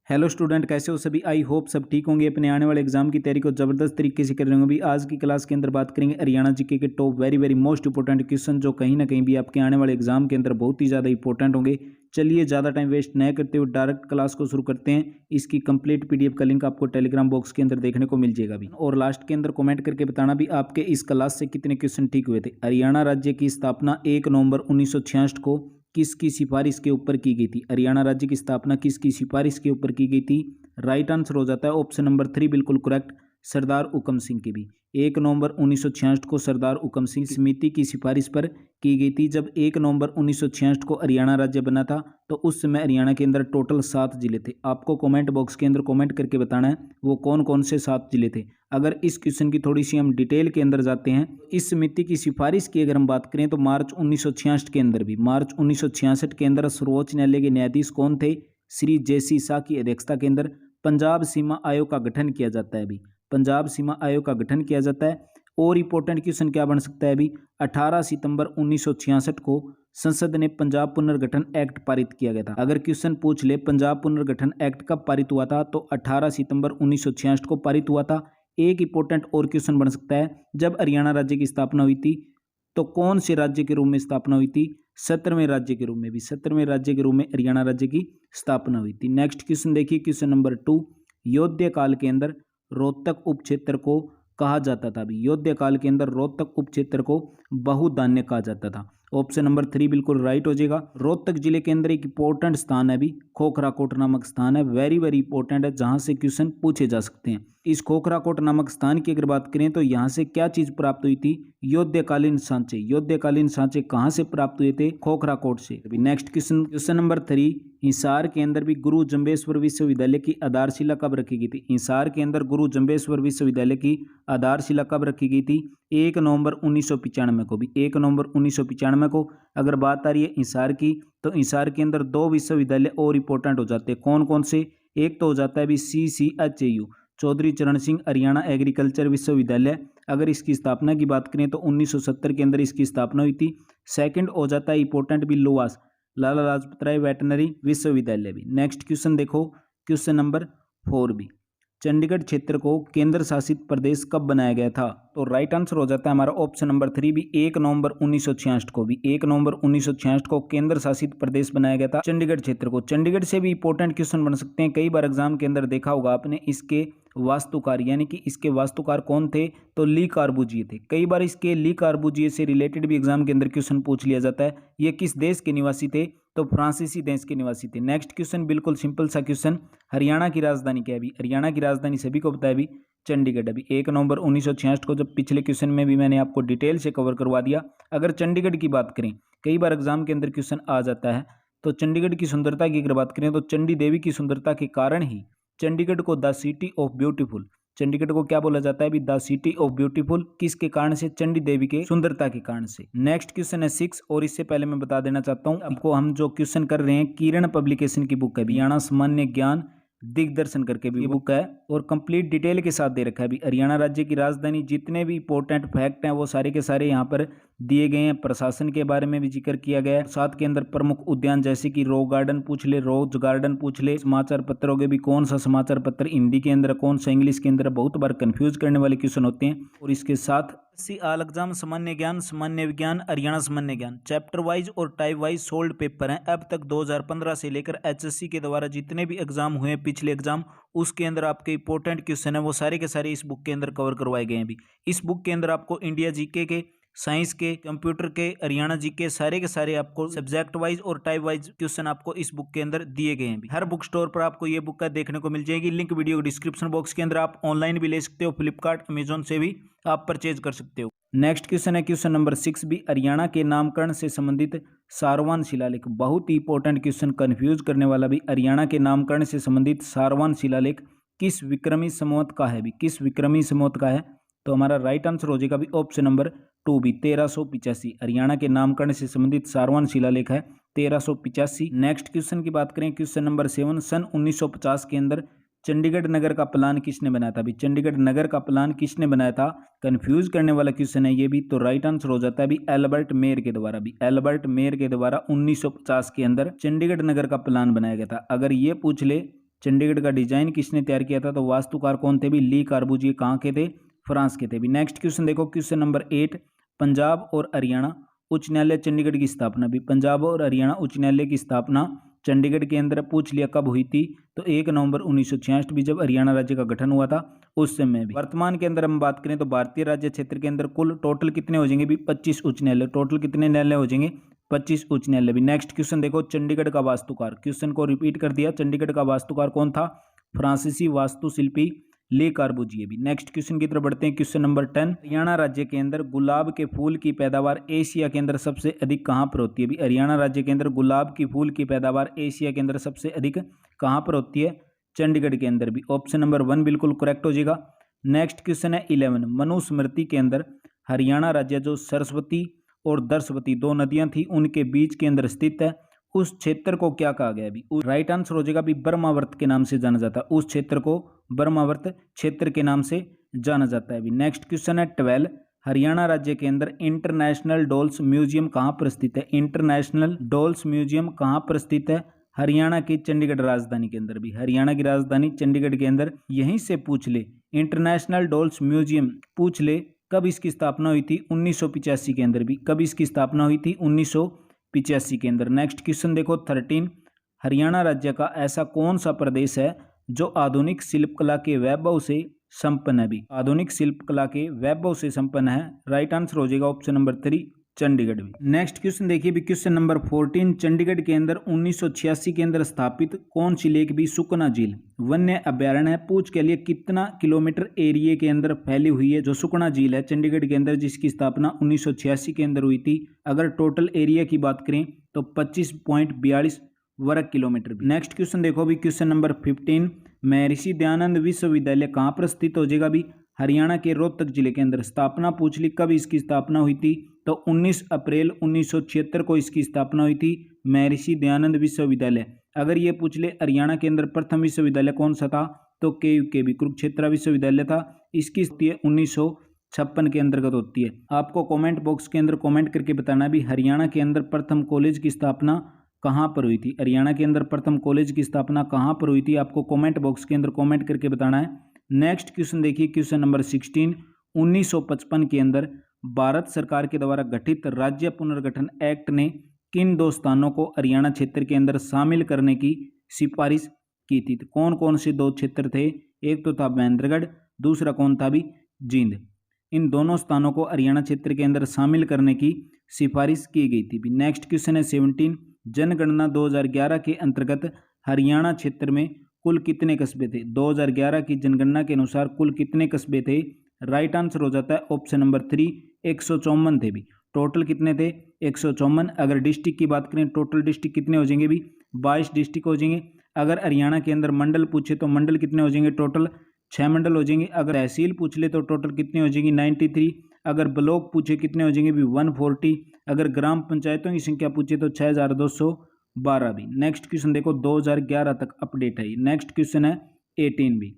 Hello student, कैसे हो सभी। आई होप सब ठीक होंगे। अपने आने वाले एग्जाम की तैयारी को जबरदस्त तरीके से कर रहे होंगे। भी आज की क्लास के अंदर बात करेंगे हरियाणा जीके के top very most important question, जो कहीं ना कहीं भी आपके आने वाले एग्जाम के अंदर बहुत ही ज़्यादा इंपॉर्टेंट होंगे। चलिए ज़्यादा टाइम वेस्ट न करते हुए डायरेक्ट क्लास को शुरू करते हैं। इसकी कंप्लीट पीडीएफ का लिंक आपको टेलीग्राम बॉक्स के अंदर देखने को मिल जाएगा भी। और लास्ट के अंदर कमेंट करके बताना भी आपके इस क्लास से कितने क्वेश्चन ठीक हुए थे। हरियाणा राज्य की स्थापना 1 नवंबर 1966 को किसकी सिफारिश के ऊपर की गई थी। हरियाणा राज्य की स्थापना किसकी सिफारिश के ऊपर की गई थी। राइट आंसर हो जाता है ऑप्शन नंबर 3 बिल्कुल करेक्ट, सरदार हुकम सिंह की भी। 1 नवंबर 1966 को सरदार हुकम सिंह समिति की सिफारिश पर की गई थी। जब 1 नवंबर 1966 को हरियाणा राज्य बना था तो उस समय हरियाणा के अंदर टोटल 7 जिले थे। आपको कमेंट बॉक्स के अंदर कमेंट करके बताना है वो कौन कौन से 7 जिले थे। अगर इस क्वेश्चन की थोड़ी सी हम डिटेल के अंदर जाते हैं, इस समिति की सिफारिश की अगर हम बात करें तो मार्च 1966 के अंदर भी, मार्च 1966 के अंदर सर्वोच्च न्यायालय के न्यायाधीश कौन थे, श्री जेसी शाह की अध्यक्षता के अंदर पंजाब सीमा आयोग का गठन किया जाता है। अभी पंजाब सीमा आयोग का गठन किया जाता है। और इंपॉर्टेंट क्वेश्चन क्या बन सकता है अभी, 18 सितंबर 1966 को संसद ने पंजाब पुनर्गठन एक्ट पारित किया गया था। अगर क्वेश्चन पूछ ले पंजाब पुनर्गठन एक्ट कब पारित हुआ था, तो 18 सितंबर 1966 को पारित हुआ था। एक इंपॉर्टेंट और क्वेश्चन बन सकता है, जब हरियाणा राज्य की स्थापना हुई थी तो कौन से राज्य के रूप में स्थापना हुई थी, 17वें राज्य के रूप में भी, 17वें राज्य के रूप में हरियाणा राज्य की स्थापना हुई थी। नेक्स्ट क्वेश्चन देखिए, क्वेश्चन नंबर 2, योद्ध काल के अंदर रोहतक उप क्षेत्र को कहा जाता था। अभी योद्ध काल के अंदर रोहतक उप क्षेत्र को बहुधान्य कहा जाता था। ऑप्शन नंबर 3 बिल्कुल राइट हो जाएगा। रोहतक जिले के अंदर एक इंपॉर्टेंट स्थान है अभी, खोखराकोट नामक स्थान है, वेरी इंपॉर्टेंट है, जहां से क्वेश्चन पूछे जा सकते हैं। इस खोखराकोट नामक स्थान की अगर बात करें तो यहाँ से क्या चीज प्राप्त हुई थी, योद्धकालीन सांचे। योद्धकालीन सांचे कहाँ से प्राप्त हुए थे, खोखराकोट से। अभी next question, question number 3, Hisar के अंदर भी गुरु जंबेश्वर विश्वविद्यालय की आधारशिला कब रखी गई थी। हिसार के अंदर गुरु जंबेश्वर विश्वविद्यालय की आधारशिला कब रखी गई थी, 1 नवंबर 1995 को भी, 1 नवंबर 1995 को। अगर बात आ रही है हिसार की, तो हिसार के अंदर 2 विश्वविद्यालय और इंपॉर्टेंट हो जाते हैं। कौन कौन से, एक तो हो जाता है अभी CCHAU, चौधरी चरण सिंह हरियाणा एग्रीकल्चर विश्वविद्यालय। अगर इसकी स्थापना की बात करें तो 1970 के अंदर इसकी स्थापना हुई थी। सेकंड हो जाता है इंपॉर्टेंट भी लोवास, लाला लाजपत राय वेटनरी विश्वविद्यालय भी। नेक्स्ट क्वेश्चन देखो, क्वेश्चन नंबर 4 भी, चंडीगढ़ क्षेत्र को केंद्र शासित प्रदेश कब बनाया गया था। तो राइट आंसर हो जाता है हमारा ऑप्शन नंबर 3 भी, 1 नवंबर 1966 को भी, 1 नवंबर 1966 को केंद्र शासित प्रदेश बनाया गया था चंडीगढ़ क्षेत्र को। चंडीगढ़ से भी इंपॉर्टेंट क्वेश्चन बन सकते हैं। कई बार एग्जाम के अंदर देखा होगा आपने, इसके वास्तुकार यानी कि इसके वास्तुकार कौन थे, तो ली कार्बूजिए थे। कई बार इसके ली कार्बूजिए से रिलेटेड भी एग्जाम के अंदर क्वेश्चन पूछ लिया जाता है। ये किस देश के निवासी थे, तो फ्रांसीसी देश के निवासी थे। नेक्स्ट क्वेश्चन बिल्कुल सिंपल सा क्वेश्चन, हरियाणा की राजधानी क्या है। अभी हरियाणा की राजधानी सभी को पता है अभी, चंडीगढ़। अभी 1 नवंबर 1966 को, जब पिछले क्वेश्चन में भी मैंने आपको डिटेल से कवर करवा दिया। अगर चंडीगढ़ की बात करें, कई बार एग्जाम के अंदर क्वेश्चन आ जाता है, तो चंडीगढ़ की सुंदरता की अगर बात करें तो चंडी देवी की सुंदरता के कारण ही चंडीगढ़ को the city of beautiful, Chandigarh को क्या बोला जाता है अभी, द सिटी ऑफ ब्यूटीफुल। किसके कारण से, चंडी देवी के सुंदरता के कारण से। नेक्स्ट क्वेश्चन है 6, और इससे पहले मैं बता देना चाहता हूं आपको, हम जो क्वेश्चन कर रहे हैं किरण पब्लिकेशन की बुक है, हरियाणा सामान्य ज्ञान दिग्दर्शन करके भी बुक है, और कंप्लीट डिटेल के साथ दे रखा है। अभी हरियाणा राज्य की राजधानी, जितने भी इंपॉर्टेंट फैक्ट हैं वो सारे के सारे यहाँ पर दिए गए हैं। प्रशासन के बारे में भी जिक्र किया गया है। साथ के अंदर प्रमुख उद्यान जैसे कि रॉक गार्डन पूछ ले, रोज गार्डन पूछ ले। समाचार पत्रों के भी कौन सा समाचार पत्र हिंदी के अंदर, कौन सा इंग्लिश के अंदर, बहुत बार कंफ्यूज करने वाले क्वेश्चन होते हैं। और इसके साथ ऑल एग्जाम सामान्य ज्ञान, सामान्य विज्ञान, हरियाणा सामान्य ज्ञान, चैप्टर वाइज और टाइप वाइज सोल्ड पेपर हैं। अब तक 2015 से लेकर HSC के द्वारा जितने भी एग्जाम हुए, पिछले एग्जाम, उसके अंदर आपके इंपॉर्टेंट क्वेश्चन है वो सारे के सारे इस बुक के अंदर कवर करवाए गए हैं। भी इस बुक के अंदर आपको इंडिया जीके के, साइंस के, कंप्यूटर के, हरियाणा जी के सारे आपको सब्जेक्ट वाइज और टाइप वाइज क्वेश्चन आपको इस बुक के अंदर दिए गए हैं। हर बुक स्टोर पर आपको ये बुक का देखने को मिल जाएगी। लिंक वीडियो डिस्क्रिप्शन बॉक्स के अंदर, आप ऑनलाइन भी ले सकते हो, फ्लिपकार्ट, अमेजोन से भी आप परचेज कर सकते हो। नेक्स्ट क्वेश्चन है क्वेश्चन नंबर 6 भी, हरियाणा के नामकरण से संबंधित सारवान शिलालेख। बहुत ही इंपॉर्टेंट क्वेश्चन, कंफ्यूज करने वाला भी। हरियाणा के नामकरण से संबंधित सारवान शिलालेख किस विक्रमी संवत का है भी, किस विक्रमी संवत का है, तो हमारा राइट आंसर हो जाएगा भी ऑप्शन नंबर 2 भी, 1385। हरियाणा के नामकरण से संबंधित सारवान शिलालेख है 1385। नेक्स्ट क्वेश्चन की बात करें, क्वेश्चन नंबर 7, सन 1950 के अंदर चंडीगढ़ नगर का प्लान किसने बनाया था। अभी चंडीगढ़ नगर का प्लान किसने बनाया था, कंफ्यूज करने वाला क्वेश्चन है ये भी। तो राइट आंसर हो जाता है अभी एल्बर्ट मेयर के द्वारा भी, एल्बर्ट मेयर के द्वारा 1950 के अंदर चंडीगढ़ नगर का प्लान बनाया गया था। अगर ये पूछ ले चंडीगढ़ का डिजाइन किसने तैयार किया था? तो वास्तुकार कौन थे भी? ली कार्बूजिए। कहाँ के थे? फ्रांस के थे भी। नेक्स्ट क्वेश्चन देखो, क्वेश्चन नंबर 8, पंजाब और हरियाणा उच्च न्यायालय चंडीगढ़ की स्थापना भी। पंजाब और हरियाणा उच्च न्यायालय की स्थापना चंडीगढ़ के अंदर पूछ लिया कब हुई थी? तो 1 नवंबर 1966 भी, जब हरियाणा राज्य का गठन हुआ था उस समय भी। वर्तमान के अंदर हम बात करें तो भारतीय राज्य क्षेत्र के अंदर कुल टोटल कितने हो जाएंगे भी? 25 उच्च न्यायालय। टोटल कितने न्यायालय हो जाएंगे? 25 उच्च न्यायालय भी। नेक्स्ट क्वेश्चन देखो, चंडीगढ़ का वास्तुकार, क्वेश्चन को रिपीट कर दिया, चंडीगढ़ का वास्तुकार कौन था? फ्रांसीसी वास्तुशिल्पी ले कार्बूजिए भी। नेक्स्ट क्वेश्चन की तरफ बढ़ते हैं, क्वेश्चन नंबर 10, हरियाणा राज्य के अंदर गुलाब के फूल की पैदावार एशिया के अंदर सबसे अधिक कहाँ पर होती है भी? हरियाणा राज्य के अंदर गुलाब की फूल की पैदावार एशिया के अंदर सबसे अधिक कहाँ पर होती है? चंडीगढ़ के अंदर भी। ऑप्शन नंबर 1 बिल्कुल करेक्ट हो जाएगा। नेक्स्ट क्वेश्चन है 11, मनुस्मृति के अंदर हरियाणा राज्य जो सरस्वती और दर्शवती दो नदियां थी उनके बीच के अंदर स्थित है, उस क्षेत्र को क्या कहा गया भी? राइट आंसर हो जाएगा भी ब्रह्मावर्त के नाम से जाना जाता है। उस क्षेत्र को ब्रह्मावर्त क्षेत्र के नाम से जाना जाता है भी। नेक्स्ट क्वेश्चन है 12, हरियाणा राज्य के अंदर इंटरनेशनल डॉल्स म्यूजियम कहाँ पर स्थित है? इंटरनेशनल डॉल्स म्यूजियम कहाँ पर स्थित है? हरियाणा की चंडीगढ़ राजधानी के अंदर भी। हरियाणा की राजधानी चंडीगढ़ के अंदर। यहीं से पूछ ले, इंटरनेशनल डॉल्स म्यूजियम पूछ ले कब इसकी स्थापना हुई थी? 1985 के अंदर भी। कब इसकी स्थापना हुई थी? 1985 के अंदर। नेक्स्ट क्वेश्चन देखो 13, हरियाणा राज्य का ऐसा कौन सा प्रदेश है जो आधुनिक शिल्पकला के वैभव से संपन्न है भी? आधुनिक शिल्पकला के वैभव से संपन्न है। राइट आंसर हो जाएगा ऑप्शन नंबर 3 चंडीगढ़ भी। नेक्स्ट क्वेश्चन देखिए भी, क्वेश्चन नंबर 14, चंडीगढ़ के अंदर 1986 के अंदर स्थापित कौन सी लेक भी सुकना झील वन्य अभ्यारण्य है? पूछ के लिए कितना किलोमीटर एरिया के अंदर फैली हुई है जो सुकना झील है चंडीगढ़ के अंदर, जिसकी स्थापना 1986 के अंदर हुई थी? अगर टोटल एरिया की बात करें तो 25.42 वर्ग किलोमीटर। नेक्स्ट क्वेश्चन देखो भी, क्वेश्चन नंबर 15, महर्षि दयानंद विश्वविद्यालय कहाँ पर स्थित हो जाएगा भी? हरियाणा के रोहतक जिले के अंदर। स्थापना पूछ ली कब इसकी स्थापना हुई थी? तो 19 अप्रैल 1976 को इसकी स्थापना हुई थी, महर्षि दयानंद विश्वविद्यालय। अगर ये पूछ ले हरियाणा के अंदर प्रथम विश्वविद्यालय कौन सा था? तो KUKB कुरुक्षेत्र विश्वविद्यालय था। इसकी 1956 के अंतर्गत होती है। आपको कमेंट बॉक्स के अंदर कमेंट करके बताना भी हरियाणा के अंदर प्रथम कॉलेज की स्थापना कहाँ पर हुई थी? हरियाणा के अंदर प्रथम कॉलेज की स्थापना कहाँ पर हुई थी? आपको कमेंट बॉक्स के अंदर कमेंट करके बताना है। नेक्स्ट क्वेश्चन देखिए, क्वेश्चन नंबर 16, 1955 के अंदर भारत सरकार के द्वारा गठित राज्य पुनर्गठन एक्ट ने किन दो स्थानों को हरियाणा क्षेत्र के अंदर शामिल करने की सिफारिश की थी? तो कौन कौन से दो क्षेत्र थे? एक तो था महेंद्रगढ़, दूसरा कौन था भी? जींद। इन दोनों स्थानों को हरियाणा क्षेत्र के अंदर शामिल करने की सिफारिश की गई थी भी। नेक्स्ट क्वेश्चन है 17, जनगणना 2011 के अंतर्गत हरियाणा क्षेत्र में कुल कितने कस्बे थे? 2011 की जनगणना के अनुसार कुल कितने कस्बे थे? राइट आंसर हो जाता है ऑप्शन नंबर 3 154 थे भी। टोटल कितने थे? 154। अगर डिस्ट्रिक्ट की बात करें, टोटल डिस्ट्रिक्ट कितने हो जाएंगे भी? 22 डिस्ट्रिक्ट हो जाएंगे। अगर हरियाणा के अंदर मंडल पूछे तो मंडल कितने हो जाएंगे? टोटल 6 मंडल हो जाएंगे। अगर तहसील पूछ ले तो टोटल कितने हो जाएंगी? 93। अगर ब्लॉक पूछे कितने हो जाएंगे भी? 140। अगर ग्राम पंचायतों की संख्या पूछे तो 6212 भी। नेक्स्ट क्वेश्चन देखो, 2011 तक अपडेट है। नेक्स्ट क्वेश्चन है 18 भी,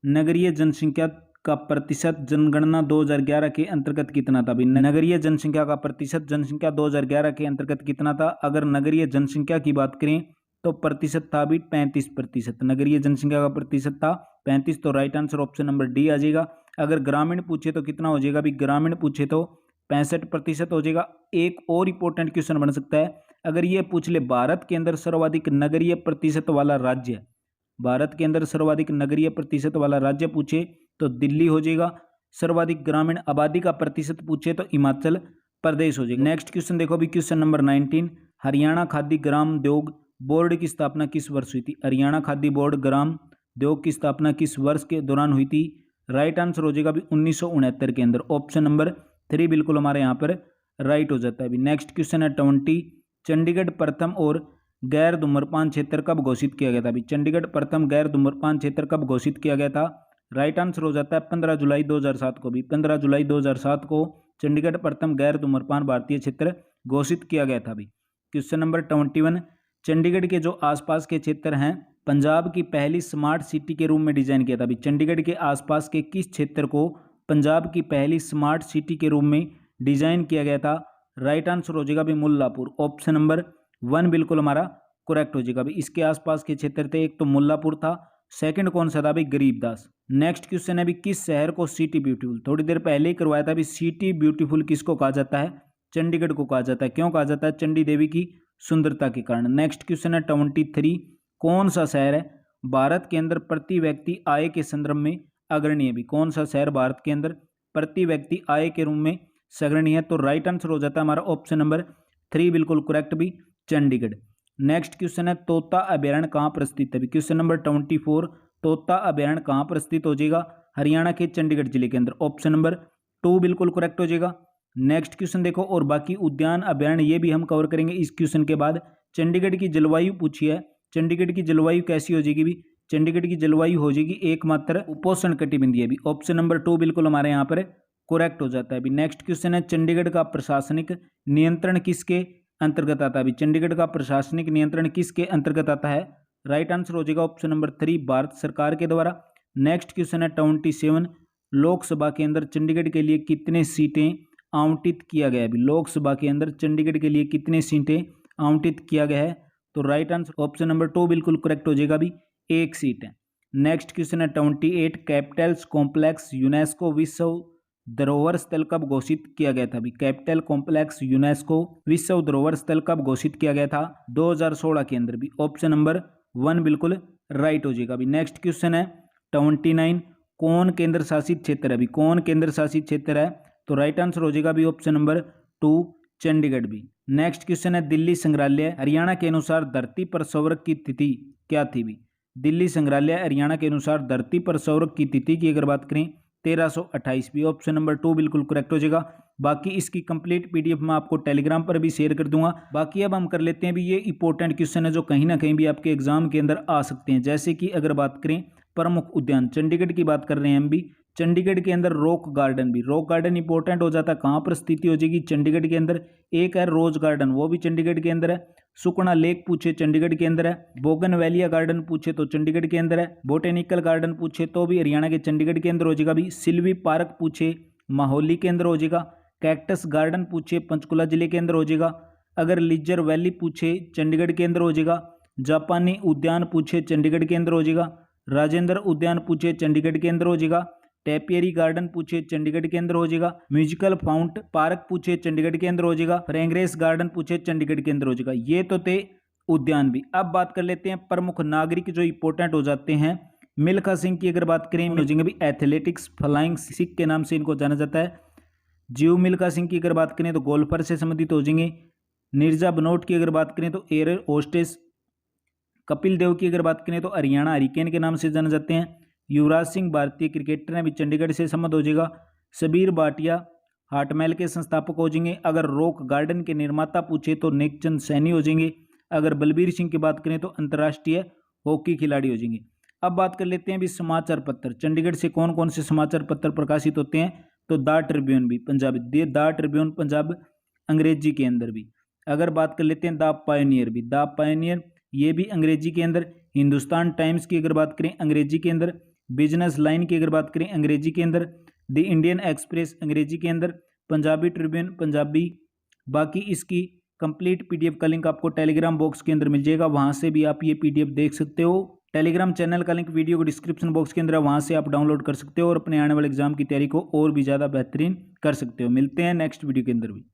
नगरीय जनसंख्या का प्रतिशत जनगणना 2011 के अंतर्गत कितना था भी? नगरीय जनसंख्या का प्रतिशत जनसंख्या 2011 के अंतर्गत कितना था? अगर नगरीय जनसंख्या की बात करें तो प्रतिशत था भी 35%। नगरीय जनसंख्या का प्रतिशत था 35, तो right answer option number D आ जाएगा। अगर ग्रामीण पूछे तो कितना हो जाएगा भी? ग्रामीण पूछे तो 65% हो जाएगा। एक और इंपॉर्टेंट क्वेश्चन बन सकता है, अगर ये पूछ ले भारत के अंदर सर्वाधिक नगरीय प्रतिशत वाला राज्य, भारत के अंदर सर्वाधिक नगरीय प्रतिशत वाला राज्य पूछे तो दिल्ली हो जाएगा। सर्वाधिक ग्रामीण आबादी का प्रतिशत पूछे तो हिमाचल प्रदेश हो जाएगा। नेक्स्ट क्वेश्चन देखो भी, क्वेश्चन नंबर 19, हरियाणा खादी ग्राम उद्योग बोर्ड की स्थापना किस वर्ष हुई थी? हरियाणा खादी बोर्ड ग्राम उद्योग की स्थापना किस वर्ष के दौरान हुई थी? राइट आंसर हो जाएगा भी 1969 के अंदर। ऑप्शन नंबर 3 बिल्कुल हमारे यहाँ पर राइट हो जाता है। नेक्स्ट क्वेश्चन है 20, चंडीगढ़ प्रथम और गैर धूम्रपान क्षेत्र कब घोषित किया गया था? अभी चंडीगढ़ प्रथम गैर धूम्रपान क्षेत्र कब घोषित किया गया था? राइट आंसर हो जाता है 15 जुलाई 2007 को भी। 15 जुलाई 2007 को चंडीगढ़ प्रथम गैर धूम्रपान भारतीय क्षेत्र घोषित किया गया था भी। क्वेश्चन नंबर 21, चंडीगढ़ के जो आसपास के क्षेत्र हैं पंजाब की पहली स्मार्ट सिटी के रूप में डिजाइन किया था भी। चंडीगढ़ के आसपास के किस क्षेत्र को पंजाब की पहली स्मार्ट सिटी के रूप में डिजाइन किया गया था? राइट आंसर हो जाएगा भी मुल्लापुर। ऑप्शन नंबर 1 बिल्कुल हमारा करेक्ट हो जाएगा भाई। इसके आसपास के क्षेत्र थे, एक तो मुल्लापुर था, सेकंड कौन सा था भाई, गरीबदास। नेक्स्ट क्वेश्चन है भी किस शहर को सिटी ब्यूटीफुल, थोड़ी देर पहले ही करवाया था भी, सिटी ब्यूटीफुल किसको कहा जाता है, चंडीगढ़ को कहा जाता है। क्यों कहा जाता है, चंडी देवी की सुंदरता के कारण। नेक्स्ट क्वेश्चन है 23, कौन सा शहर है भारत के अंदर प्रति व्यक्ति आय के संदर्भ में अग्रणी है भी, कौन सा शहर भारत के अंदर प्रति व्यक्ति आय के रूप में अग्रणी है, तो राइट आंसर हो जाता है हमारा ऑप्शन नंबर 3 बिल्कुल करेक्ट भी, चंडीगढ़। नेक्स्ट क्वेश्चन है तोता अभ्यारण्य कहाँ पर स्थित है, क्वेश्चन नंबर 24, तोता अभ्यारण्य कहाँ पर स्थित हो जाएगा, हरियाणा के चंडीगढ़ जिले के अंदर, ऑप्शन नंबर 2 बिल्कुल करेक्ट हो जाएगा। नेक्स्ट क्वेश्चन देखो, और बाकी उद्यान अभ्यारण्य ये भी हम कवर करेंगे इस क्वेश्चन के बाद। चंडीगढ़ की जलवायु पूछी है, चंडीगढ़ की जलवायु कैसी हो जाएगी भी, चंडीगढ़ की जलवायु हो जाएगी एकमात्र उपोष्ण कटिबंधीय भी, ऑप्शन नंबर 2 बिल्कुल हमारे यहाँ पर करेक्ट हो जाता है। नेक्स्ट क्वेश्चन है चंडीगढ़ का प्रशासनिक नियंत्रण किसके अंतर्गत आता है भी, चंडीगढ़ का प्रशासनिक नियंत्रण किसके अंतर्गत आता है, राइट आंसर हो जाएगा ऑप्शन नंबर 3 भारत सरकार के द्वारा। नेक्स्ट क्वेश्चन है 27, लोकसभा के अंदर चंडीगढ़ के लिए कितने सीटें आवंटित किया गया है भी, लोकसभा के अंदर चंडीगढ़ के लिए कितने सीटें आवंटित किया गया है, तो राइट आंसर ऑप्शन नंबर 2 बिल्कुल करेक्ट हो जाएगा भी, 1 सीट है। नेक्स्ट क्वेश्चन है 28, कैपिटल्स कॉम्प्लेक्स यूनेस्को विश्व धरोहर स्थल कब घोषित किया गया था भी, कैपिटल कॉम्प्लेक्स यूनेस्को विश्व धरोहर स्थल कब घोषित किया गया था, 2016 के अंदर भी, ऑप्शन नंबर 1 बिल्कुल राइट हो जाएगा भी। नेक्स्ट क्वेश्चन है 29, कौन केंद्र शासित क्षेत्र है भी, कौन केंद्र शासित क्षेत्र है, तो राइट आंसर हो जाएगा भी ऑप्शन नंबर 2 चंडीगढ़ भी। नेक्स्ट क्वेश्चन है दिल्ली संग्रहालय हरियाणा के अनुसार धरती पर सौरभ की तिथि क्या थी भी, दिल्ली संग्रहालय हरियाणा के अनुसार धरती पर सौरभ की तिथि की अगर बात करें 1328 भी, ऑप्शन नंबर 2 बिल्कुल करेक्ट हो जाएगा। बाकी इसकी कंप्लीट पीडीएफ मैं आपको टेलीग्राम पर भी शेयर कर दूंगा। बाकी अब हम कर लेते हैं भी ये इंपॉर्टेंट क्वेश्चन है जो कहीं ना कहीं भी आपके एग्जाम के अंदर आ सकते हैं। जैसे कि अगर बात करें प्रमुख उद्यान, चंडीगढ़ की बात कर रहे हैं हम भी, चंडीगढ़ के अंदर रॉक गार्डन भी, रॉक गार्डन इंपॉर्टेंट हो जाता है, कहाँ पर स्थिति हो जाएगी, चंडीगढ़ के अंदर। एक है रोज गार्डन, वो भी चंडीगढ़ के अंदर है। सुकना लेक पूछे चंडीगढ़ के अंदर है। बोगनवेलिया गार्डन पूछे तो चंडीगढ़ के अंदर है। बोटेनिकल गार्डन पूछे तो भी हरियाणा के चंडीगढ़ के अंदर हो जाएगा भी। सिल्वी पार्क पूछे माहौली के अंदर हो जाएगा। कैक्टस गार्डन पूछे पंचकुला जिले के अंदर हो जाएगा। अगर लिजर वैली पूछे चंडीगढ़ के अंदर हो जाएगा। जापानी उद्यान पूछे चंडीगढ़ के अंदर हो जाएगा। राजेंद्र उद्यान पूछे चंडीगढ़ के अंदर हो जाएगा। टेपियरी गार्डन पूछे चंडीगढ़ के अंदर हो जाएगा। म्यूजिकल फाउंट पार्क पूछे चंडीगढ़ के अंदर हो जाएगा। फ्रेंग्रेस गार्डन पूछे चंडीगढ़ के अंदर हो जाएगा। ये तो थे उद्यान भी। अब बात कर लेते हैं प्रमुख नागरिक जो इंपॉर्टेंट हो जाते हैं। मिल्खा सिंह की अगर बात करें हो जाएंगे भी एथलेटिक्स फ्लाइंग सिख के नाम से इनको जाना जाता है। जीव मिल्खा सिंह की अगर बात करें तो गोल्फर से संबंधित हो जाएंगे। नीरजा बनोट की अगर बात करें तो एयर होस्टेस। कपिल देव की अगर बात करें तो हरियाणा हरिकेन के नाम से जाने जाते हैं। युवराज सिंह भारतीय क्रिकेटर हैं, भी चंडीगढ़ से संबंध हो जाएगा। सबीर भाटिया हाटमैल के संस्थापक हो जाएंगे। अगर रॉक गार्डन के निर्माता पूछे तो नेकचंद सैनी हो जाएंगे। अगर बलबीर सिंह की बात करें तो अंतर्राष्ट्रीय हॉकी खिलाड़ी हो जाएंगे। अब बात कर लेते हैं भी समाचार पत्र। चंडीगढ़ से कौन कौन से समाचार पत्र प्रकाशित होते हैं तो द ट्रिब्यून भी पंजाबी, द ट्रिब्यून पंजाब अंग्रेजी के अंदर भी। अगर बात कर लेते हैं द पायनियर भी, द पायनियर ये भी अंग्रेजी के अंदर। हिंदुस्तान टाइम्स की अगर बात करें अंग्रेजी के अंदर। बिजनेस लाइन की अगर बात करें अंग्रेजी के अंदर। द इंडियन एक्सप्रेस अंग्रेजी के अंदर। पंजाबी ट्रिब्यून पंजाबी। बाकी इसकी कंप्लीट पीडीएफ का लिंक आपको टेलीग्राम बॉक्स के अंदर मिल जाएगा, वहां से भी आप ये पीडीएफ देख सकते हो। टेलीग्राम चैनल का लिंक वीडियो को डिस्क्रिप्शन बॉक्स के अंदर है, वहां से आप डाउनलोड कर सकते हो और अपने आने वाले एग्जाम की तैयारी को और भी ज़्यादा बेहतरीन कर सकते हो। मिलते हैं नेक्स्ट वीडियो के अंदर भी।